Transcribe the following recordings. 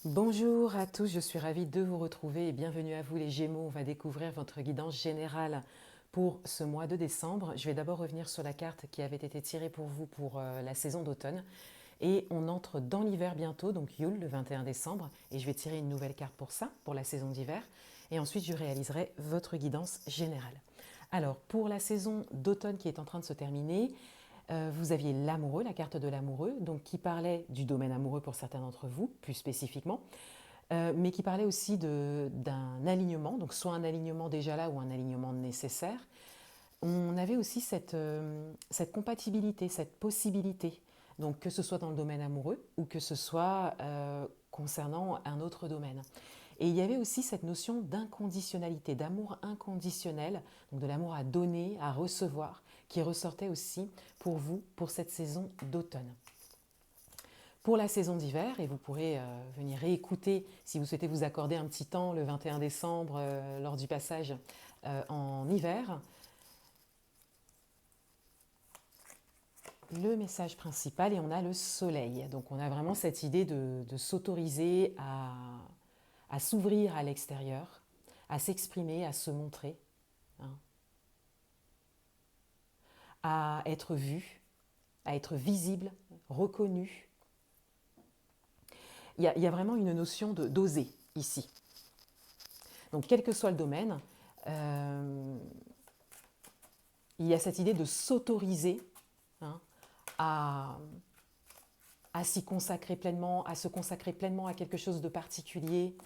Bonjour à tous, je suis ravie de vous retrouver et bienvenue à vous les Gémeaux. On va découvrir votre guidance générale pour ce mois de décembre. Je vais d'abord revenir sur la carte qui avait été tirée pour vous pour la saison d'automne. Et on entre dans l'hiver bientôt, donc Yule, le 21 décembre. Et je vais tirer une nouvelle carte pour ça, pour la saison d'hiver. Et ensuite, je réaliserai votre guidance générale. Alors, pour la saison d'automne qui est en train de se terminer, vous aviez l'amoureux, la carte de l'amoureux, donc qui parlait du domaine amoureux pour certains d'entre vous, plus spécifiquement, mais qui parlait aussi d'un alignement, donc soit un alignement déjà là ou un alignement nécessaire. On avait aussi cette compatibilité, cette possibilité, donc que ce soit dans le domaine amoureux ou que ce soit concernant un autre domaine. Et il y avait aussi cette notion d'inconditionnalité, d'amour inconditionnel, donc de l'amour à donner, à recevoir, qui ressortait aussi pour vous, pour cette saison d'automne. Pour la saison d'hiver, et vous pourrez venir réécouter si vous souhaitez vous accorder un petit temps le 21 décembre lors du passage en hiver, le message principal et on a le soleil. Donc on a vraiment cette idée de s'autoriser à s'ouvrir à l'extérieur, à s'exprimer, à se montrer, hein, à être vu, à être visible, reconnu. Il y a vraiment une notion d'oser ici. Donc quel que soit le domaine, il y a cette idée de s'autoriser, hein, à, à s'y consacrer pleinement, à se consacrer pleinement à quelque chose de particulier,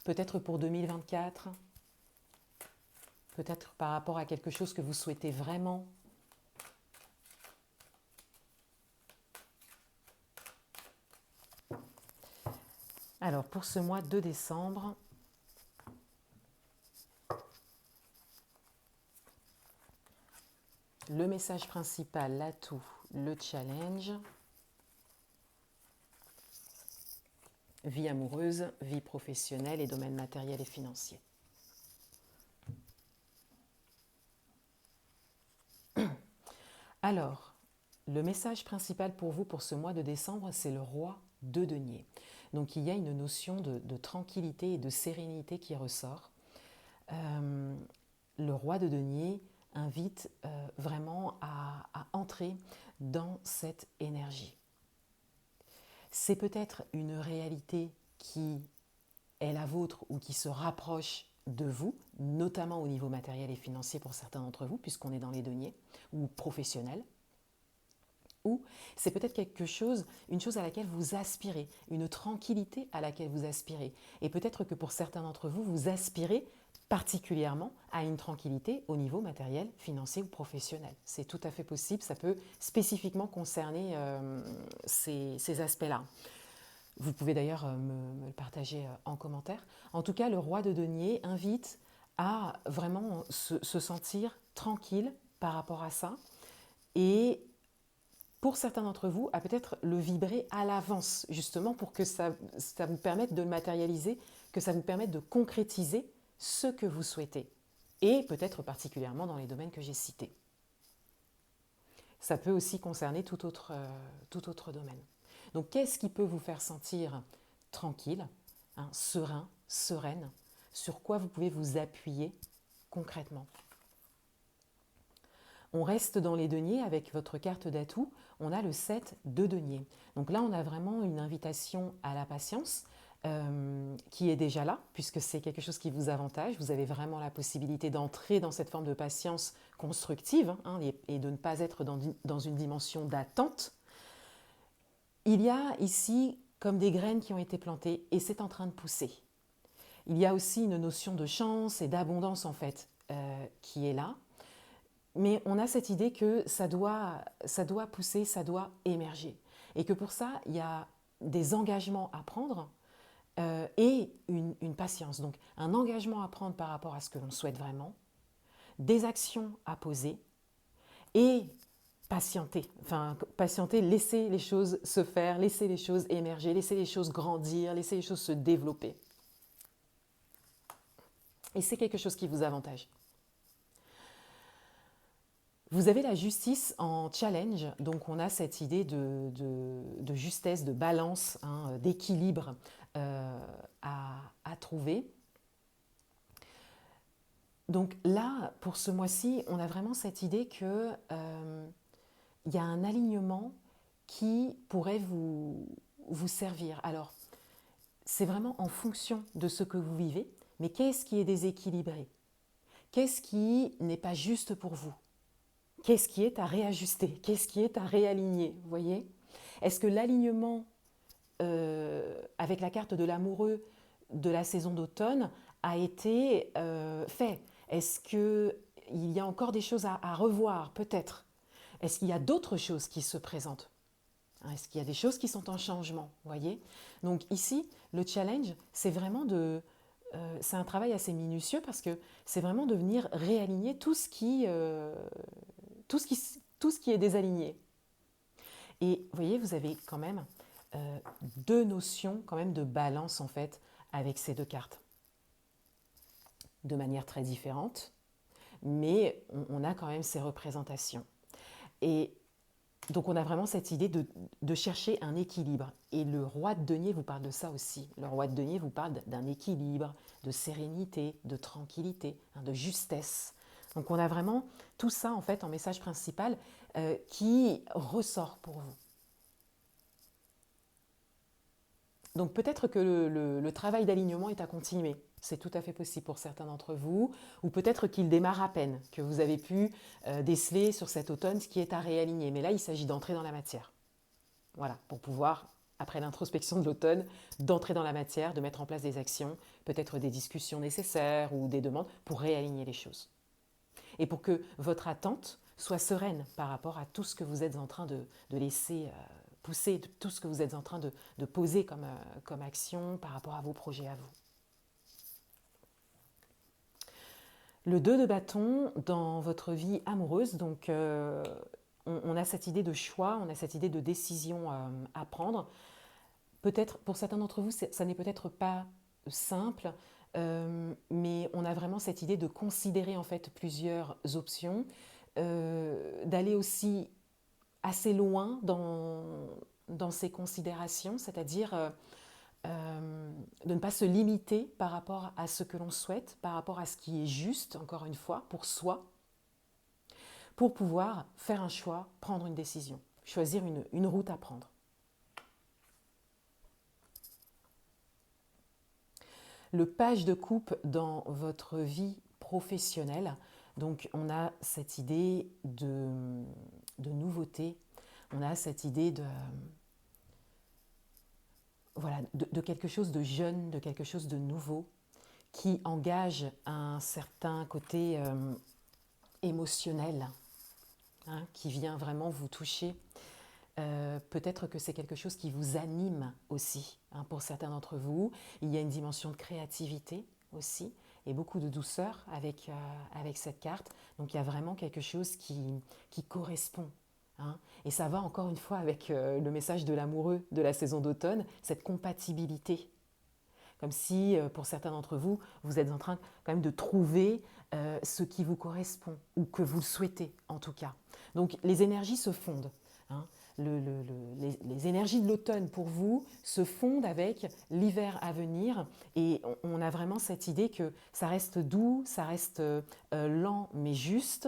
peut-être pour 2024, peut-être par rapport à quelque chose que vous souhaitez vraiment. Alors pour ce mois de décembre, le message principal, l'atout, le challenge, vie amoureuse, vie professionnelle et domaine matériel et financier. Alors, le message principal pour vous pour ce mois de décembre, c'est le roi de denier. Donc il y a une notion de tranquillité et de sérénité qui ressort. Le roi de denier invite vraiment à entrer dans cette énergie. C'est peut-être une réalité qui est la vôtre ou qui se rapproche de vous, notamment au niveau matériel et financier pour certains d'entre vous, puisqu'on est dans les deniers, ou professionnels. Ou c'est peut-être quelque chose, une chose à laquelle vous aspirez, une tranquillité à laquelle vous aspirez. Et peut-être que pour certains d'entre vous, vous aspirez particulièrement à une tranquillité au niveau matériel, financier ou professionnel. C'est tout à fait possible, ça peut spécifiquement concerner ces aspects-là. Vous pouvez d'ailleurs me le partager en commentaire. En tout cas, le roi de denier invite à vraiment se sentir tranquille par rapport à ça et pour certains d'entre vous, à peut-être le vibrer à l'avance, justement pour que ça vous permette de le matérialiser, que ça vous permette de concrétiser ce que vous souhaitez, et peut-être particulièrement dans les domaines que j'ai cités. Ça peut aussi concerner tout autre domaine. Donc qu'est-ce qui peut vous faire sentir tranquille, hein, serein, sereine, sur quoi vous pouvez vous appuyer concrètement? On reste dans les deniers avec votre carte d'atout, on a le 7 de deniers. Donc là, on a vraiment une invitation à la patience qui est déjà là, puisque c'est quelque chose qui vous avantage. Vous avez vraiment la possibilité d'entrer dans cette forme de patience constructive hein, et de ne pas être dans une dimension d'attente. Il y a ici comme des graines qui ont été plantées et c'est en train de pousser. Il y a aussi une notion de chance et d'abondance en fait qui est là. Mais on a cette idée que ça doit pousser, ça doit émerger. Et que pour ça, il y a des engagements à prendre et une patience. Donc un engagement à prendre par rapport à ce que l'on souhaite vraiment, des actions à poser et patienter. Enfin, patienter, laisser les choses se faire, laisser les choses émerger, laisser les choses grandir, laisser les choses se développer. Et c'est quelque chose qui vous avantage. Vous avez la justice en challenge, donc on a cette idée de justesse, de balance, hein, d'équilibre à trouver. Donc là, pour ce mois-ci, on a vraiment cette idée que y a un alignement qui pourrait vous servir. Alors, c'est vraiment en fonction de ce que vous vivez, mais qu'est-ce qui est déséquilibré? Qu'est-ce qui n'est pas juste pour vous? Qu'est-ce qui est à réajuster? Qu'est-ce qui est à réaligner? Vous voyez? Est-ce que l'alignement avec la carte de l'amoureux de la saison d'automne a été fait? Est-ce qu'il y a encore des choses à revoir, peut-être? Est-ce qu'il y a d'autres choses qui se présentent? Est-ce qu'il y a des choses qui sont en changement? Vous voyez? Donc ici, le challenge, c'est vraiment c'est un travail assez minutieux parce que c'est vraiment de venir réaligner tout ce qui, tout ce qui est désaligné. Et vous voyez, vous avez quand même deux notions quand même de balance en fait avec ces deux cartes. De manière très différente, mais on a quand même ces représentations. Et donc on a vraiment cette idée de chercher un équilibre. Et le roi de denier vous parle de ça aussi. Le roi de denier vous parle d'un équilibre, de sérénité, de tranquillité, hein, de justesse. Donc on a vraiment tout ça en fait en message principal qui ressort pour vous. Donc peut-être que le travail d'alignement est à continuer. C'est tout à fait possible pour certains d'entre vous. Ou peut-être qu'il démarre à peine, que vous avez pu déceler sur cet automne ce qui est à réaligner. Mais là, il s'agit d'entrer dans la matière. Voilà, pour pouvoir, après l'introspection de l'automne, d'entrer dans la matière, de mettre en place des actions, peut-être des discussions nécessaires ou des demandes pour réaligner les choses. Et pour que votre attente soit sereine par rapport à tout ce que vous êtes en train de laisser pousser, tout ce que vous êtes en train de poser comme action par rapport à vos projets à vous. Le 2 de bâton dans votre vie amoureuse, donc on a cette idée de choix, on a cette idée de décision à prendre. Peut-être, pour certains d'entre vous, ça n'est peut-être pas simple, mais on a vraiment cette idée de considérer en fait plusieurs options, d'aller aussi assez loin dans ces considérations, c'est-à-dire de ne pas se limiter par rapport à ce que l'on souhaite, par rapport à ce qui est juste, encore une fois, pour soi, pour pouvoir faire un choix, prendre une décision, choisir une route à prendre. Le page de coupe dans votre vie professionnelle, donc on a cette idée de nouveauté, on a cette idée de quelque chose de jeune, de quelque chose de nouveau, qui engage un certain côté émotionnel, hein, qui vient vraiment vous toucher. Peut-être que c'est quelque chose qui vous anime aussi, hein, pour certains d'entre vous. Il y a une dimension de créativité aussi et beaucoup de douceur avec cette carte. Donc il y a vraiment quelque chose qui correspond. Hein. Et ça va encore une fois avec le message de l'amoureux de la saison d'automne, cette compatibilité. Comme si, pour certains d'entre vous, vous êtes en train quand même de trouver ce qui vous correspond, ou que vous le souhaitez en tout cas. Donc les énergies se fondent. Hein. Les énergies de l'automne pour vous se fondent avec l'hiver à venir, et on a vraiment cette idée que ça reste doux, ça reste lent mais juste,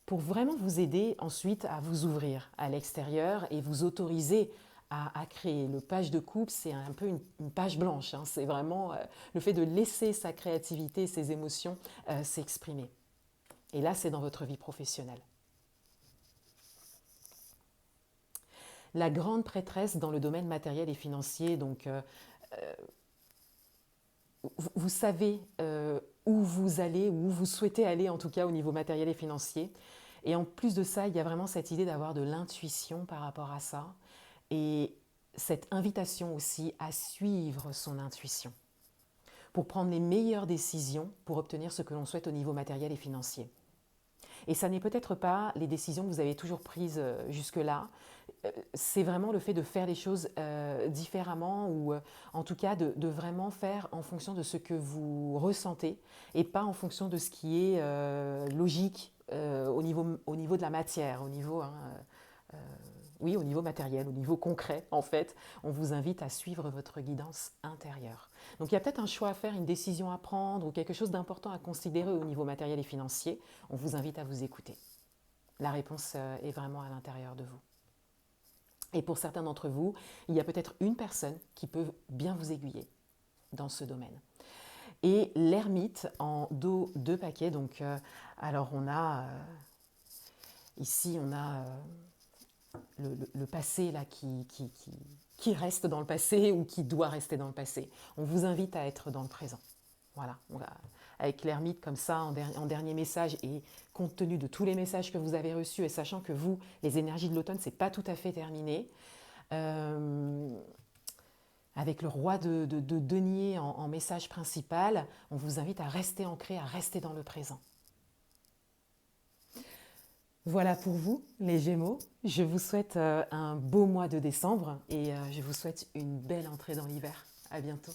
pour vraiment vous aider ensuite à vous ouvrir à l'extérieur et vous autoriser à créer. Le page de coupe, c'est un peu une page blanche, hein. C'est vraiment le fait de laisser sa créativité, ses émotions s'exprimer. Et là, c'est dans votre vie professionnelle. La grande prêtresse dans le domaine matériel et financier, donc vous savez où vous allez, où vous souhaitez aller en tout cas au niveau matériel et financier. Et en plus de ça, il y a vraiment cette idée d'avoir de l'intuition par rapport à ça. Et cette invitation aussi à suivre son intuition pour prendre les meilleures décisions pour obtenir ce que l'on souhaite au niveau matériel et financier. Et ça n'est peut-être pas les décisions que vous avez toujours prises jusque-là. C'est vraiment le fait de faire les choses différemment, ou en tout cas de vraiment faire en fonction de ce que vous ressentez et pas en fonction de ce qui est logique au niveau de la matière, au niveau, hein, euh, oui, au niveau matériel, au niveau concret, en fait. On vous invite à suivre votre guidance intérieure. Donc il y a peut-être un choix à faire, une décision à prendre ou quelque chose d'important à considérer au niveau matériel et financier. On vous invite à vous écouter. La réponse est vraiment à l'intérieur de vous. Et pour certains d'entre vous, il y a peut-être une personne qui peut bien vous aiguiller dans ce domaine. Et l'ermite en dos de paquet, donc alors on a ici on a le passé là qui reste dans le passé ou qui doit rester dans le passé. On vous invite à être dans le présent. Voilà, avec l'ermite comme ça en dernier message et compte tenu de tous les messages que vous avez reçus et sachant que vous, les énergies de l'automne, c'est pas tout à fait terminé. Avec le roi de denier en message principal, on vous invite à rester ancré, à rester dans le présent. Voilà pour vous, les Gémeaux. Je vous souhaite un beau mois de décembre et je vous souhaite une belle entrée dans l'hiver. À bientôt.